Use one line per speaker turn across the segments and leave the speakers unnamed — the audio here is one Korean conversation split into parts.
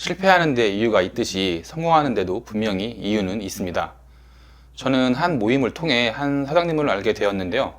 실패하는 데 이유가 있듯이 성공하는 데도 분명히 이유는 있습니다. 저는 한 모임을 통해 한 사장님을 알게 되었는데요.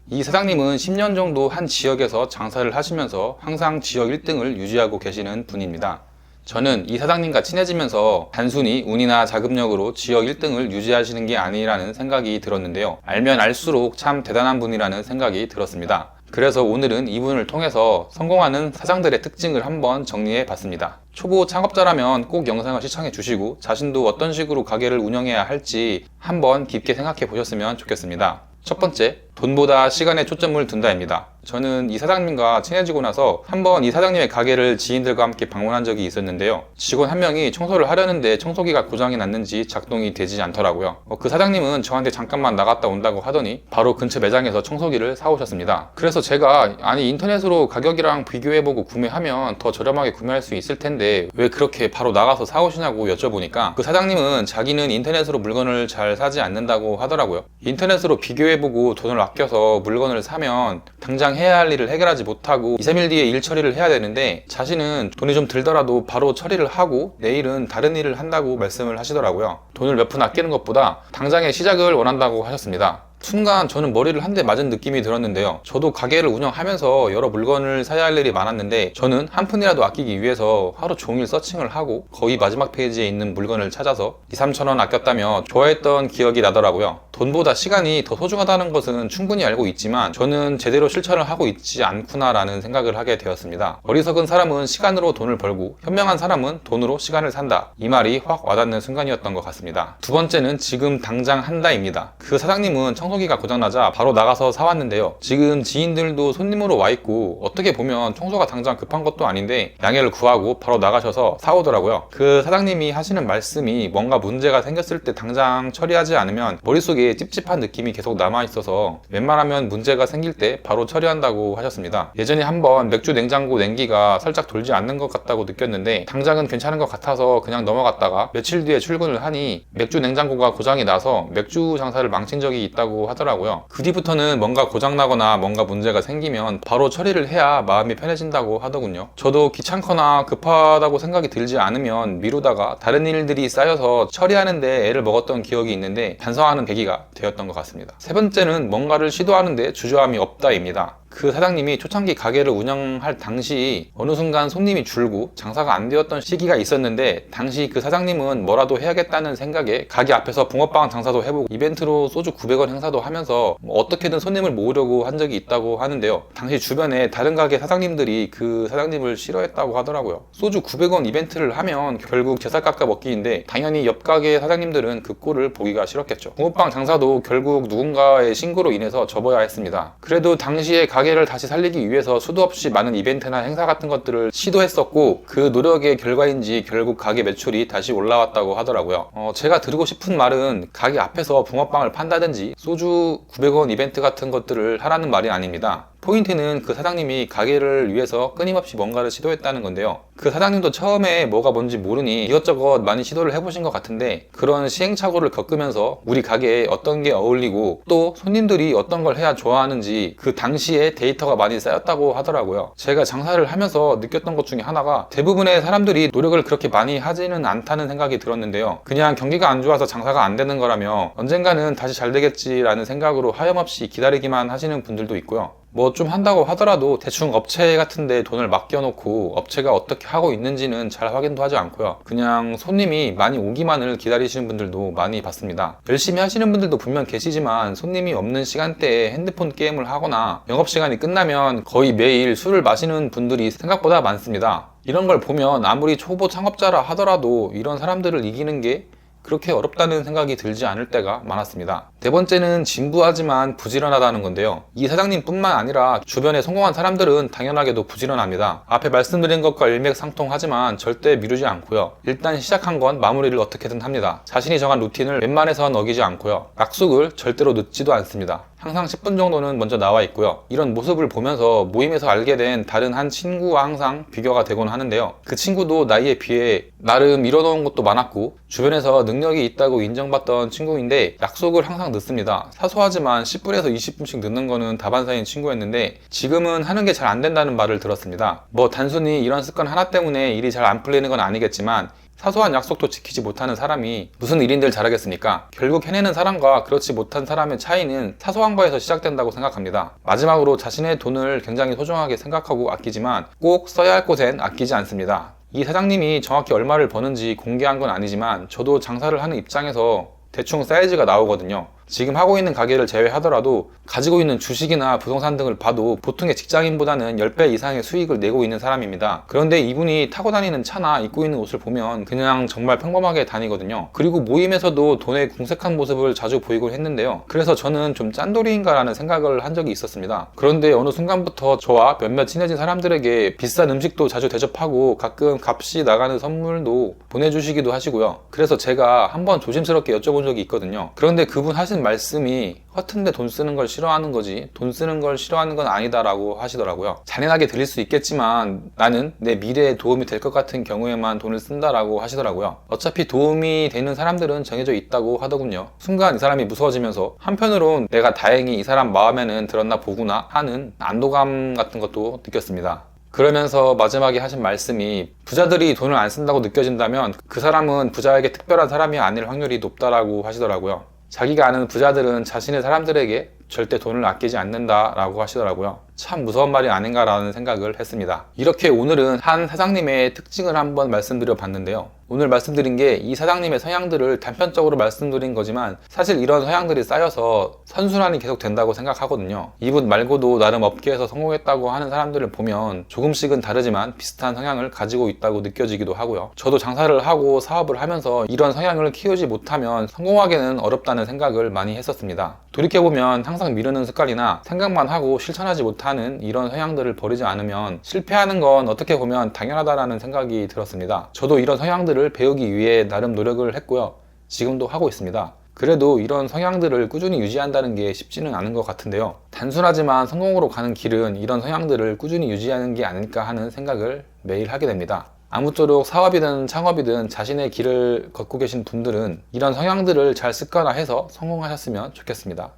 이 사장님은 10년 정도 한 지역에서 장사를 하시면서 항상 지역 1등을 유지하고 계시는 분입니다. 저는 이 사장님과 친해지면서 단순히 운이나 자금력으로 지역 1등을 유지하시는 게 아니라는 생각이 들었는데요. 알면 알수록 참 대단한 분이라는 생각이 들었습니다. 그래서 오늘은 이분을 통해서 성공하는 사장들의 특징을 한번 정리해 봤습니다. 초보 창업자라면 꼭 영상을 시청해 주시고 자신도 어떤 식으로 가게를 운영해야 할지 한번 깊게 생각해 보셨으면 좋겠습니다. 첫 번째, 돈보다 시간에 초점을 둔다입니다. 저는 이 사장님과 친해지고 나서 한번 이 사장님의 가게를 지인들과 함께 방문한 적이 있었는데요. 직원 한 명이 청소를 하려는데 청소기가 고장이 났는지 작동이 되지 않더라고요. 그 사장님은 저한테 잠깐만 나갔다 온다고 하더니 바로 근처 매장에서 청소기를 사오셨습니다. 그래서 제가 인터넷으로 가격이랑 비교해보고 구매하면 더 저렴하게 구매할 수 있을 텐데 왜 그렇게 바로 나가서 사오시냐고 여쭤보니까 그 사장님은 자기는 인터넷으로 물건을 잘 사지 않는다고 하더라고요. 인터넷으로 비교해보고 돈을 아껴서 물건을 사면 당장 해야 할 일을 해결하지 못하고 2, 3일 뒤에 일 처리를 해야 되는데 자신은 돈이 좀 들더라도 바로 처리를 하고 내일은 다른 일을 한다고 말씀을 하시더라고요. 돈을 몇 푼 아끼는 것보다 당장의 시작을 원한다고 하셨습니다. 순간 저는 머리를 한 대 맞은 느낌이 들었는데요. 저도 가게를 운영하면서 여러 물건을 사야 할 일이 많았는데 저는 한 푼이라도 아끼기 위해서 하루 종일 서칭을 하고 거의 마지막 페이지에 있는 물건을 찾아서 2, 3천 원 아꼈다며 좋아했던 기억이 나더라고요. 돈보다 시간이 더 소중하다는 것은 충분히 알고 있지만 저는 제대로 실천을 하고 있지 않구나라는 생각을 하게 되었습니다. 어리석은 사람은 시간으로 돈을 벌고 현명한 사람은 돈으로 시간을 산다. 이 말이 확 와닿는 순간이었던 것 같습니다. 두 번째는 지금 당장 한다입니다. 그 사장님은 청소기가 고장나자 바로 나가서 사왔는데요. 지금 지인들도 손님으로 와있고 어떻게 보면 청소가 당장 급한 것도 아닌데 양해를 구하고 바로 나가셔서 사오더라고요. 그 사장님이 하시는 말씀이 뭔가 문제가 생겼을 때 당장 처리하지 않으면 머릿속에 찝찝한 느낌이 계속 남아있어서 웬만하면 문제가 생길 때 바로 처리한다고 하셨습니다. 예전에 한번 맥주 냉장고 냉기가 살짝 돌지 않는 것 같다고 느꼈는데 당장은 괜찮은 것 같아서 그냥 넘어갔다가 며칠 뒤에 출근을 하니 맥주 냉장고가 고장이 나서 맥주 장사를 망친 적이 있다고 하더라고요. 그 뒤부터는 뭔가 고장나거나 뭔가 문제가 생기면 바로 처리를 해야 마음이 편해진다고 하더군요. 저도 귀찮거나 급하다고 생각이 들지 않으면 미루다가 다른 일들이 쌓여서 처리하는데 애를 먹었던 기억이 있는데 반성하는 계기가 되었던 것 같습니다. 세 번째는 뭔가를 시도하는데 주저함이 없다입니다. 그 사장님이 초창기 가게를 운영할 당시 어느 순간 손님이 줄고 장사가 안 되었던 시기가 있었는데 당시 그 사장님은 뭐라도 해야겠다는 생각에 가게 앞에서 붕어빵 장사도 해보고 이벤트로 소주 900원 행사도 하면서 어떻게든 손님을 모으려고 한 적이 있다고 하는데요. 당시 주변에 다른 가게 사장님들이 그 사장님을 싫어했다고 하더라고요. 소주 900원 이벤트를 하면 결국 제살 깎아 먹기인데 당연히 옆 가게 사장님들은 그 꼴을 보기가 싫었겠죠. 붕어빵 장사도 결국 누군가의 신고로 인해서 접어야 했습니다. 그래도 당시에 가게를 다시 살리기 위해서 수도 없이 많은 이벤트나 행사 같은 것들을 시도했었고 그 노력의 결과인지 결국 가게 매출이 다시 올라왔다고 하더라고요. 제가 드리고 싶은 말은 가게 앞에서 붕어빵을 판다든지 소주 900원 이벤트 같은 것들을 하라는 말이 아닙니다. 포인트는 그 사장님이 가게를 위해서 끊임없이 뭔가를 시도했다는 건데요. 그 사장님도 처음에 뭐가 뭔지 모르니 이것저것 많이 시도를 해보신 것 같은데 그런 시행착오를 겪으면서 우리 가게에 어떤 게 어울리고 또 손님들이 어떤 걸 해야 좋아하는지 그 당시에 데이터가 많이 쌓였다고 하더라고요. 제가 장사를 하면서 느꼈던 것 중에 하나가 대부분의 사람들이 노력을 그렇게 많이 하지는 않다는 생각이 들었는데요. 그냥 경기가 안 좋아서 장사가 안 되는 거라며 언젠가는 다시 잘 되겠지라는 생각으로 하염없이 기다리기만 하시는 분들도 있고요. 뭐 좀 한다고 하더라도 대충 업체 같은데 돈을 맡겨놓고 업체가 어떻게 하고 있는지는 잘 확인도 하지 않고요. 그냥 손님이 많이 오기만을 기다리시는 분들도 많이 봤습니다. 열심히 하시는 분들도 분명 계시지만 손님이 없는 시간대에 핸드폰 게임을 하거나 영업시간이 끝나면 거의 매일 술을 마시는 분들이 생각보다 많습니다. 이런 걸 보면 아무리 초보 창업자라 하더라도 이런 사람들을 이기는 게 그렇게 어렵다는 생각이 들지 않을 때가 많았습니다. 네 번째는 진부하지만 부지런하다는 건데요. 이 사장님 뿐만 아니라 주변에 성공한 사람들은 당연하게도 부지런합니다. 앞에 말씀드린 것과 일맥상통하지만 절대 미루지 않고요. 일단 시작한 건 마무리를 어떻게든 합니다. 자신이 정한 루틴을 웬만해선 어기지 않고요. 약속을 절대로 늦지도 않습니다. 항상 10분 정도는 먼저 나와 있고요. 이런 모습을 보면서 모임에서 알게 된 다른 한 친구와 항상 비교가 되곤 하는데요. 그 친구도 나이에 비해 나름 이뤄놓은 것도 많았고 주변에서 능력이 있다고 인정받던 친구인데 약속을 항상 늦습니다. 사소하지만 10분에서 20분씩 늦는 거는 다반사인 친구였는데 지금은 하는 게 잘 안 된다는 말을 들었습니다. 뭐 단순히 이런 습관 하나 때문에 일이 잘 안 풀리는 건 아니겠지만 사소한 약속도 지키지 못하는 사람이 무슨 일인들 잘하겠습니까? 결국 해내는 사람과 그렇지 못한 사람의 차이는 사소한 거에서 시작된다고 생각합니다. 마지막으로 자신의 돈을 굉장히 소중하게 생각하고 아끼지만 꼭 써야 할 곳엔 아끼지 않습니다. 이 사장님이 정확히 얼마를 버는지 공개한 건 아니지만 저도 장사를 하는 입장에서 대충 사이즈가 나오거든요. 지금 하고 있는 가게를 제외하더라도 가지고 있는 주식이나 부동산 등을 봐도 보통의 직장인보다는 10배 이상의 수익을 내고 있는 사람입니다. 그런데 이분이 타고 다니는 차나 입고 있는 옷을 보면 그냥 정말 평범하게 다니거든요. 그리고 모임에서도 돈에 궁색한 모습을 자주 보이곤 했는데요. 그래서 저는 좀 짠돌이인가 라는 생각을 한 적이 있었습니다. 그런데 어느 순간부터 저와 몇몇 친해진 사람들에게 비싼 음식도 자주 대접하고 가끔 값이 나가는 선물도 보내주시기도 하시고요. 그래서 제가 한번 조심스럽게 여쭤본 적이 있거든요. 그런데 그분 하신 말씀이 허튼데 돈 쓰는 걸 싫어하는 거지 돈 쓰는 걸 싫어하는 건 아니다라고 하시더라고요. 잔인하게 들릴 수 있겠지만 나는 내 미래에 도움이 될 것 같은 경우에만 돈을 쓴다라고 하시더라고요. 어차피 도움이 되는 사람들은 정해져 있다고 하더군요. 순간 이 사람이 무서워지면서 한편으론 내가 다행히 이 사람 마음에는 들었나 보구나 하는 안도감 같은 것도 느꼈습니다. 그러면서 마지막에 하신 말씀이 부자들이 돈을 안 쓴다고 느껴진다면 그 사람은 부자에게 특별한 사람이 아닐 확률이 높다라고 하시더라고요. 자기가 아는 부자들은 자신의 사람들에게 절대 돈을 아끼지 않는다라고 하시더라고요. 참 무서운 말이 아닌가라는 생각을 했습니다. 이렇게 오늘은 한 사장님의 특징을 한번 말씀드려 봤는데요. 오늘 말씀드린 게 이 사장님의 성향들을 단편적으로 말씀드린 거지만 사실 이런 성향들이 쌓여서 선순환이 계속 된다고 생각하거든요. 이분 말고도 나름 업계에서 성공했다고 하는 사람들을 보면 조금씩은 다르지만 비슷한 성향을 가지고 있다고 느껴지기도 하고요. 저도 장사를 하고 사업을 하면서 이런 성향을 키우지 못하면 성공하기는 어렵다는 생각을 많이 했었습니다. 돌이켜보면 항상 미루는 습관이나 생각만 하고 실천하지 못하는 이런 성향들을 버리지 않으면 실패하는 건 어떻게 보면 당연하다라는 생각이 들었습니다. 저도 이런 성향들을 배우기 위해 나름 노력을 했고요. 지금도 하고 있습니다. 그래도 이런 성향들을 꾸준히 유지한다는 게 쉽지는 않은 것 같은데요. 단순하지만 성공으로 가는 길은 이런 성향들을 꾸준히 유지하는 게 아닐까 하는 생각을 매일 하게 됩니다. 아무쪼록 사업이든 창업이든 자신의 길을 걷고 계신 분들은 이런 성향들을 잘 습관화해서 성공하셨으면 좋겠습니다.